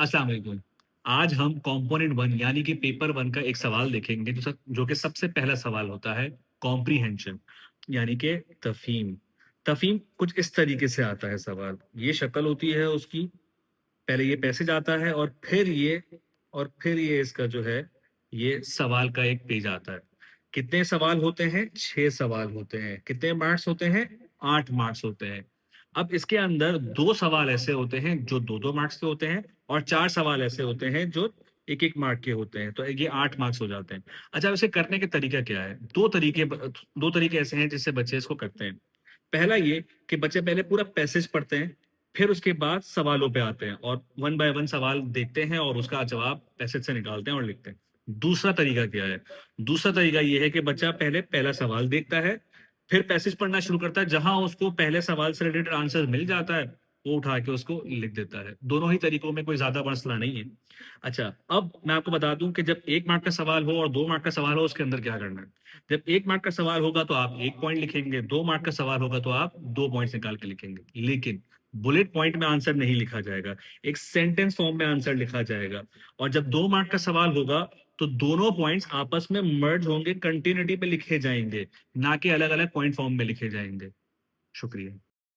अस्सलाम वालेकुम। आज हम कंपोनेंट 1 यानी कि पेपर 1 का एक सवाल देखेंगे जो कि सबसे पहला सवाल होता है कॉम्प्रिहेंशन यानी कि तफ़हीम। तफ़हीम कुछ इस तरीके से आता है सवाल। ये शक्ल होती है उसकी, पहले ये पैसेज आता है और फिर ये इसका जो है ये सवाल का एक पेज आता है। कितने सवाल होते हैं? 6 सवाल होते हैं। कितने मार्क्स होते हैं? 8 मार्क्स होते हैं। अब इसके अंदर 2 सवाल ऐसे होते हैं जो 2-2 मार्क्स के होते हैं और 4 सवाल ऐसे होते हैं जो 1-1 मार्क के होते हैं। तो ये 8 मार्क्स हो जाते हैं। अच्छा, अब इसे करने का तरीका क्या है? 2 तरीके ऐसे हैं जिससे बच्चे इसको करते हैं। पहला ये कि बच्चे पहले पूरा पैसेज पढ़ते हैं, फिर उसके बाद सवालों पे आते हैं और वन बाय वन सवाल देखते हैं और उसका जवाब पैसेज से निकालते हैं और लिखते हैं। दूसरा तरीका क्या है? दूसरा तरीका ये है कि बच्चा पहले पहला सवाल देखता है, फिर पैसेज पढ़ना शुरू करता है, जहाँ उसको पहले सवाल से रिलेटेड आंसर मिल जाता है, वो उठा के उसको लिख देता है। दोनों ही तरीकों में कोई ज़्यादा मसला नहीं है। अच्छा, अब मैं आपको बता दूँ कि जब 1 मार्क का सवाल हो और 2 मार्क का सवाल हो, उसके अंदर क्या करना है? जब 1 मार्क का सवाल होगा तो आप 1 पॉइंट लिखेंगे, 2 मार्क का सवाल होगा तो आप 2 पॉइंट्स निकाल के लिखेंगे। लेकिन बुलेट पॉइंट में आंसर नहीं लिखा जाएगा, एक सेंटेंस फॉर्म में आंसर लिखा जाएगा और जब 2 मार्क का सवाल होगा, तो दोनों पॉइंट्स आपस में मर्ज होंगे, कंटिन्यूटी पे लिखे जाएँगे, ना कि अलग-अलग पॉइंट फॉर्म में लिखे जाएँगे। शुक्रिया।